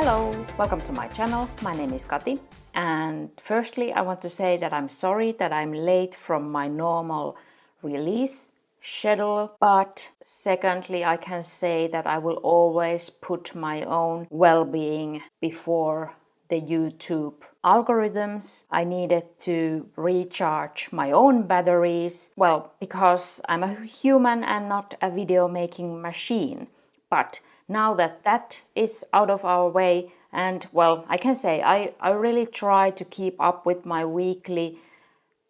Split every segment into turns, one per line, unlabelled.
Hello, welcome to my channel. My name is Kati, and firstly I want to say that I'm sorry that I'm late from my normal release schedule, but secondly I can say that I will always put my own well-being before the YouTube algorithms. I needed to recharge my own batteries, well, because I'm a human and not a video making machine. But now that that is out of our way, and well, I can say I really try to keep up with my weekly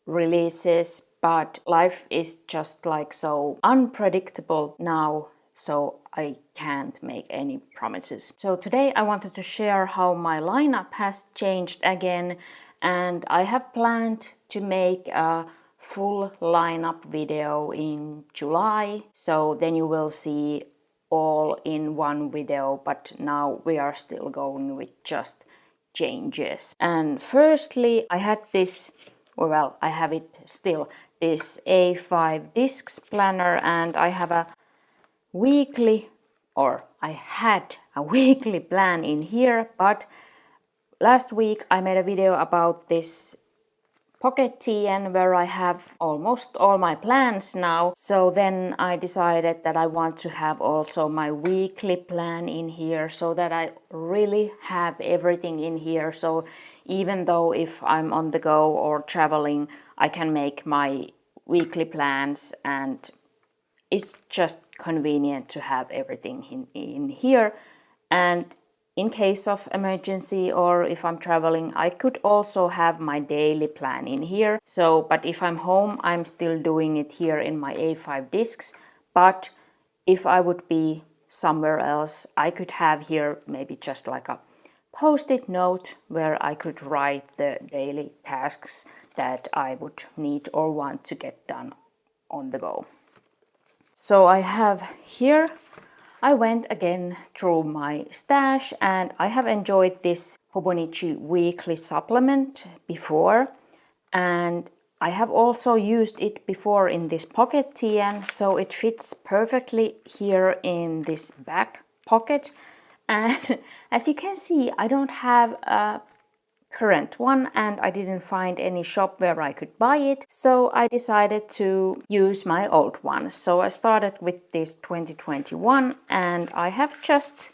releases, but life is just like so unpredictable now, so I can't make any promises. So today I wanted to share how my lineup has changed again, and I have planned to make a full lineup video in July, so then you will see all in one video, but now we are still going with just changes. And firstly, I had this, well, I have it still, this A5 discs planner, and I have a weekly, or I had a weekly plan in here, but last week I made a video about this pocket TN where I have almost all my plans now. So then I decided that I want to have also my weekly plan in here so that I really have everything in here. So even though if I'm on the go or traveling, I can make my weekly plans, and it's just convenient to have everything in here. And in case of emergency or if I'm traveling, I could also have my daily plan in here. So, but if I'm home, I'm still doing it here in my A5 discs. But if I would be somewhere else, I could have here maybe just like a post-it note where I could write the daily tasks that I would need or want to get done on the go. So I have here, I went again through my stash, and I have enjoyed this Hobonichi Weekly Supplement before, and I have also used it before in this pocket TN, so it fits perfectly here in this back pocket. And as you can see, I don't have a current one, and I didn't find any shop where I could buy it, so I decided to use my old one. So I started with this 2021, and I have just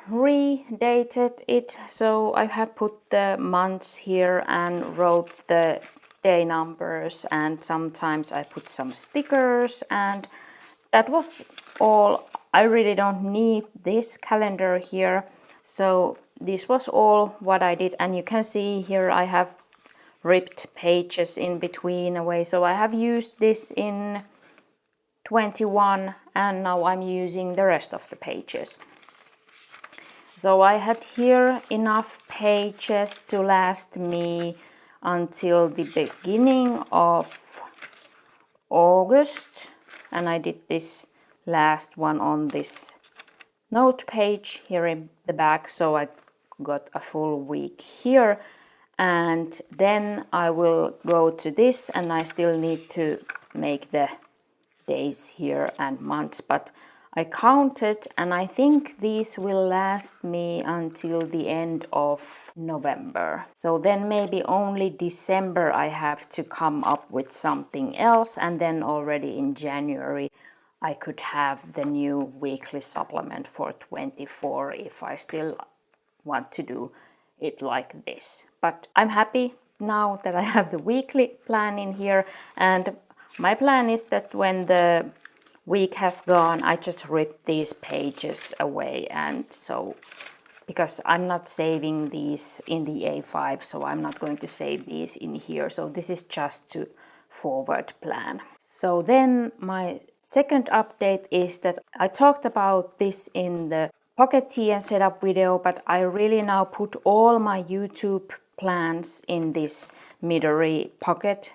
redated it. So I have put the months here and wrote the day numbers, and sometimes I put some stickers, and that was all. I really don't need this calendar here, so this was all what I did. And you can see here I have ripped pages in between away. So I have used this in 21, and now I'm using the rest of the pages. So I had here enough pages to last me until the beginning of August, and I did this last one on this note page here in the back, so I got a full week here. And then I will go to this, and I still need to make the days here and months, but I counted, and I think these will last me until the end of November. So then maybe only December I have to come up with something else, and then already in January I could have the new weekly supplement for 24 if I still want to do it like this. But I'm happy now that I have the weekly plan in here, and my plan is that when the week has gone, I just rip these pages away. And so, because I'm not saving these in the A5, so I'm not going to save these in here. So this is just to forward plan. So then my second update is that I talked about this in the Pocket TN setup video, but I really now put all my YouTube plans in this Midori Pocket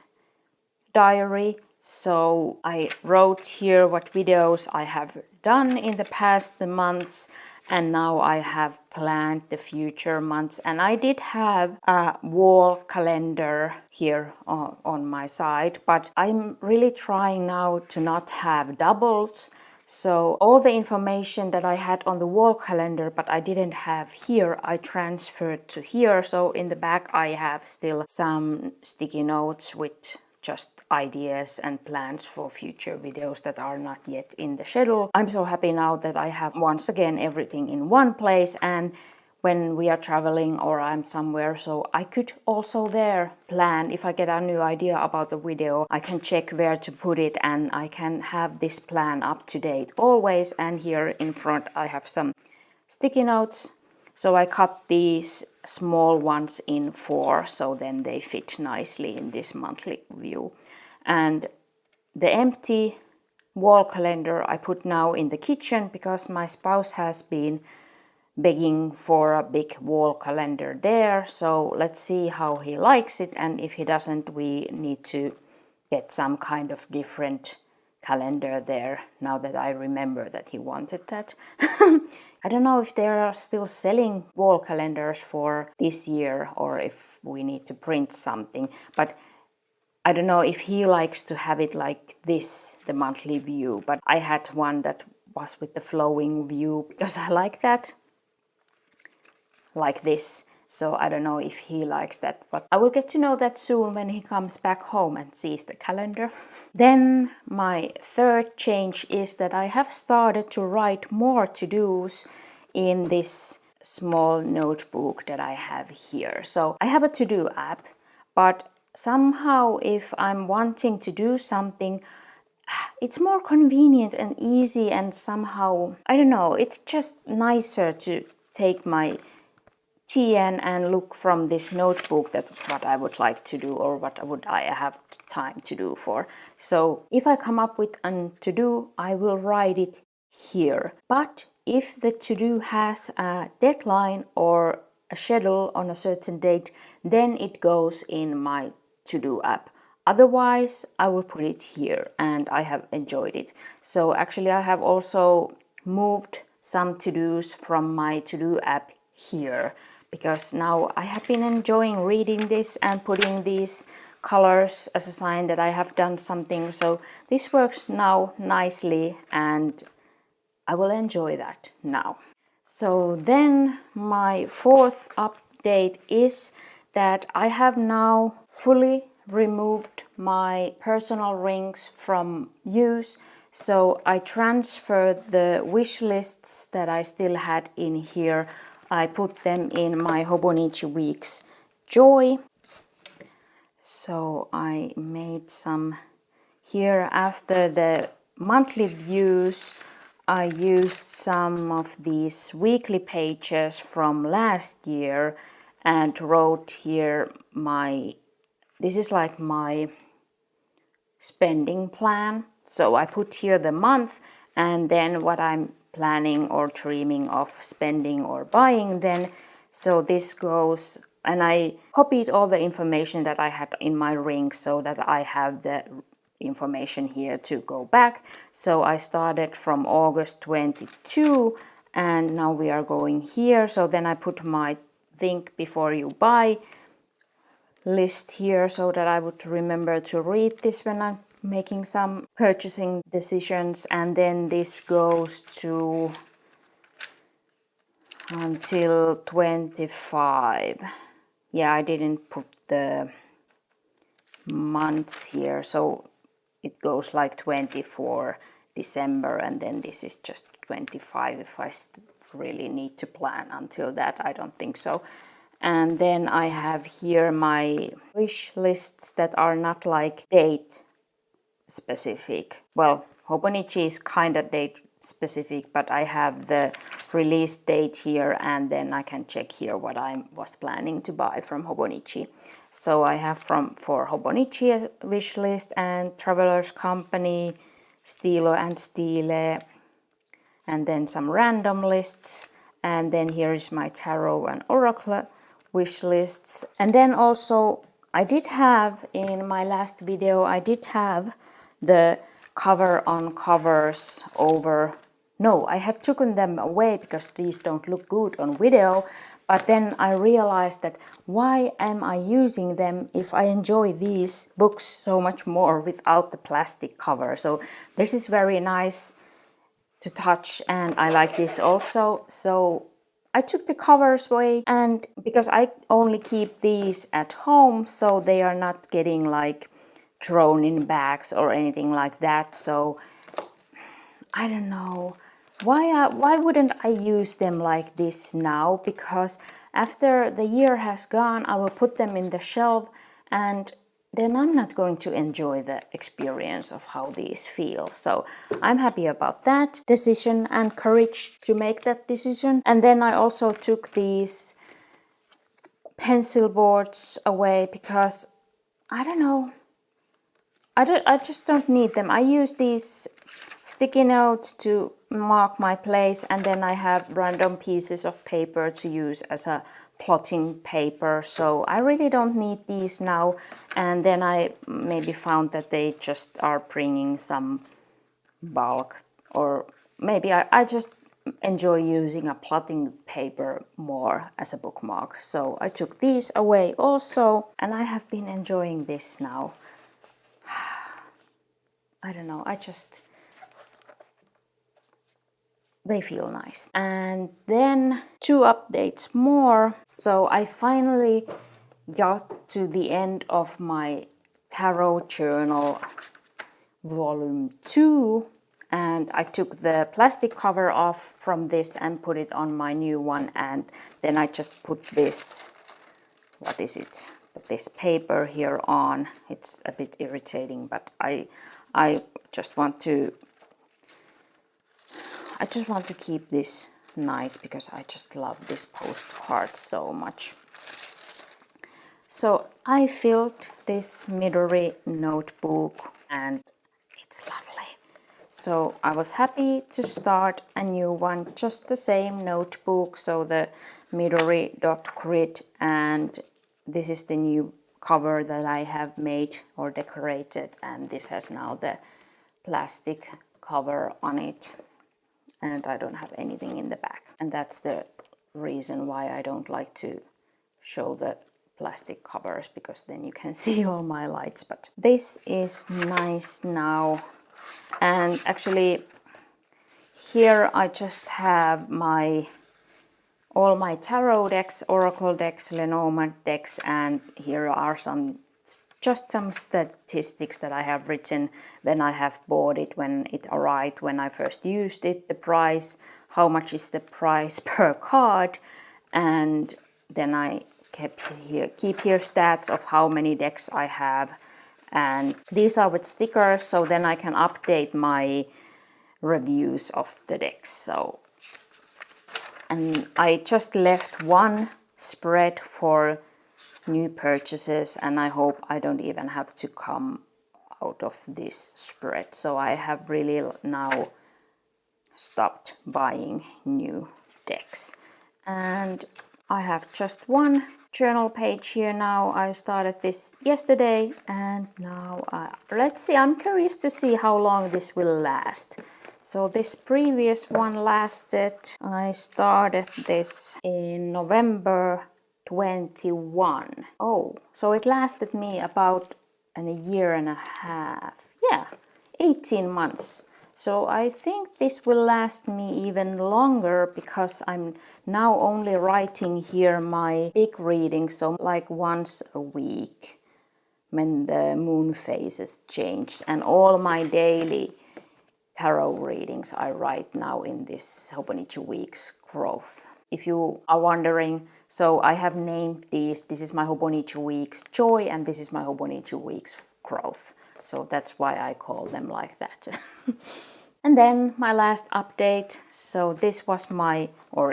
diary. So I wrote here what videos I have done in the past months, and now I have planned the future months. And I did have a wall calendar here on my side, but I'm really trying now to not have doubles. So all the information that I had on the wall calendar but I didn't have here, I transferred to here. So in the back I have still some sticky notes with just ideas and plans for future videos that are not yet in the schedule. I'm so happy now that I have once again everything in one place, and when we are traveling or I'm somewhere, so I could also there plan. If I get a new idea about the video, I can check where to put it and I can have this plan up to date always. And here in front I have some sticky notes. So I cut these small ones in 4, so then they fit nicely in this monthly view. And the empty wall calendar I put now in the kitchen because my spouse has been begging for a big wall calendar there. So let's see how he likes it, and if he doesn't, we need to get some kind of different calendar there, now that I remember that he wanted that. I don't know if they are still selling wall calendars for this year or if we need to print something, but I don't know if he likes to have it like this, the monthly view, but I had one that was with the flowing view because I like that, like this. So I don't know if he likes that, but I will get to know that soon when he comes back home and sees the calendar. Then my third change is that I have started to write more to-dos in this small notebook that I have here. So I have a to-do app, but somehow if I'm wanting to do something, it's more convenient and easy, and somehow, I don't know, it's just nicer to take my TN and look from this notebook that what I would like to do or what would I have time to do for. So if I come up with a to-do, I will write it here. But if the to-do has a deadline or a schedule on a certain date, then it goes in my to-do app. Otherwise, I will put it here, and I have enjoyed it. So actually I have also moved some to-dos from my to-do app here, because now I have been enjoying reading this and putting these colors as a sign that I have done something. So this works now nicely, and I will enjoy that now. So then my fourth update is that I have now fully removed my personal rings from use. So I transferred the wish lists that I still had in here. I put them in my Hobonichi Weeks Joy. So I made some here after the monthly views. I used some of these weekly pages from last year and wrote here this is like my spending plan. So I put here the month and then what I'm planning or dreaming of spending or buying then. So this goes, and I copied all the information that I had in my ring so that I have the information here to go back. So I started from August 22 and now we are going here. So then I put my think before you buy list here so that I would remember to read this when I'm making some purchasing decisions. And then this goes to until 25. Yeah, I didn't put the months here, so it goes like 24 December and then this is just 25 if I really need to plan until that. I don't think so. And then I have here my wish lists that are not like date specific. Well, Hobonichi is kind of date specific, but I have the release date here and then I can check here what I was planning to buy from Hobonichi. So I have for Hobonichi a wish list and Traveler's Company, Stilo and Stile, and then some random lists. And then here is my Tarot and Oracle wish lists. And then also I did have in my last video, I did have the cover on covers over. No, I had taken them away because these don't look good on video. But then I realized that why am I using them if I enjoy these books so much more without the plastic cover? So this is very nice to touch, and I like this also. So I took the covers away, and because I only keep these at home, so they are not getting like thrown in bags or anything like that. So I don't know why wouldn't I use them like this now, because after the year has gone I will put them in the shelf, and then I'm not going to enjoy the experience of how these feel. So I'm happy about that decision and courage to make that decision. And then I also took these pencil boards away because I don't know, I just don't need them. I use these sticky notes to mark my place, and then I have random pieces of paper to use as a plotting paper. So I really don't need these now. And then I maybe found that they just are bringing some bulk, or maybe I just enjoy using a plotting paper more as a bookmark. So I took these away also, and I have been enjoying this now. I don't know, they feel nice. And then 2 updates more. So I finally got to the end of my tarot journal volume 2, and I took the plastic cover off from this and put it on my new one, and then I just put this, what is it? Put this paper here on. It's a bit irritating, but I just want to keep this nice because I just love this postcard so much. So I filled this Midori notebook and it's lovely. So I was happy to start a new one, just the same notebook, so the Midori Grid, and this is the new cover that I have made or decorated, and this has now the plastic cover on it, and I don't have anything in the back, and that's the reason why I don't like to show the plastic covers, because then you can see all my lights. But this is nice now. And actually here I just have all my tarot decks, oracle decks, Lenormand decks, and here are just some statistics that I have written when I have bought it, when it arrived, when I first used it, the price, how much is the price per card, and then I keep here stats of how many decks I have, and these are with stickers, so then I can update my reviews of the decks. So, and I just left one spread for new purchases, and I hope I don't even have to come out of this spread. So I have really now stopped buying new decks, and I have just one journal page here now. I started this yesterday, and now let's see, I'm curious to see how long this will last. So this previous one lasted, I started this in November 21. Oh, so it lasted me about a year and a half. Yeah, 18 months. So I think this will last me even longer, because I'm now only writing here my big readings, so like once a week when the moon phases changed, and all my daily tarot readings I write now in this Hobonichi Weeks growth. If you are wondering, so I have named these. This is my Hobonichi Weeks Joy, and this is my Hobonichi Weeks Growth. So that's why I call them like that. And then my last update. So this was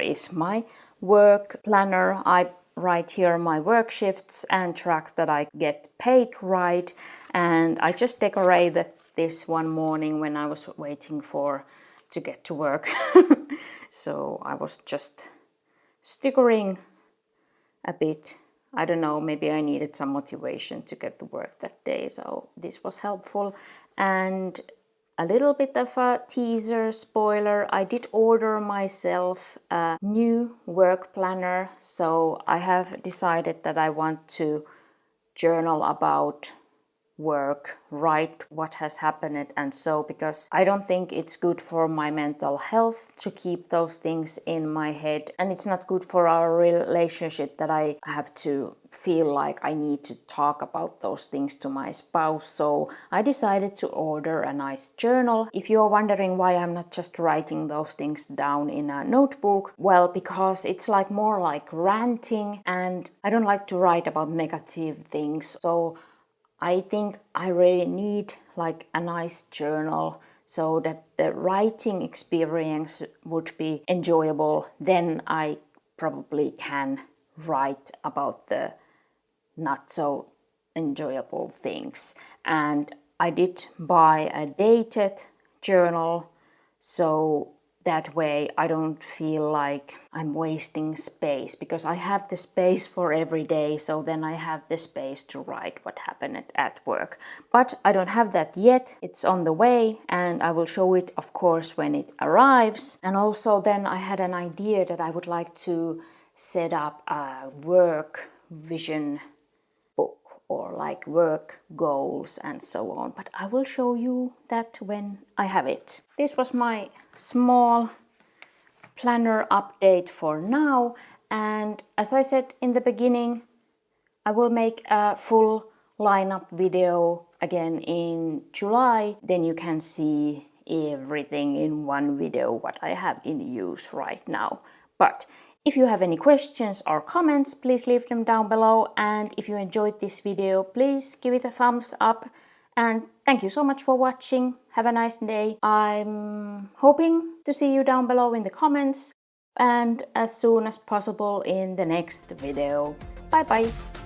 is my work planner. I write here my work shifts and track that I get paid right. And I just decorated this one morning when I was waiting to get to work. So I was just stickering a bit. I don't know, maybe I needed some motivation to get to work that day, so this was helpful. And a little bit of a teaser, spoiler, I did order myself a new work planner, so I have decided that I want to journal about work, write what has happened, and so, because I don't think it's good for my mental health to keep those things in my head, and it's not good for our relationship that I have to feel like I need to talk about those things to my spouse. So I decided to order a nice journal. If you're wondering why I'm not just writing those things down in a notebook, well, because it's like more like ranting, and I don't like to write about negative things. So I think I really need like a nice journal so that the writing experience would be enjoyable. Then I probably can write about the not so enjoyable things. And I did buy a dated journal, so that way I don't feel like I'm wasting space, because I have the space for every day, so then I have the space to write what happened at work. But I don't have that yet. It's on the way, and I will show it, of course, when it arrives. And also then I had an idea that I would like to set up a work vision book, or like work goals and so on, but I will show you that when I have it. This was my small planner update for now, and as I said in the beginning, I will make a full lineup video again in July. Then you can see everything in one video what I have in use right now. But if you have any questions or comments, please leave them down below, and if you enjoyed this video, please give it a thumbs up, and thank you so much for watching. Have a nice day. I'm hoping to see you down below in the comments, and as soon as possible in the next video. Bye bye!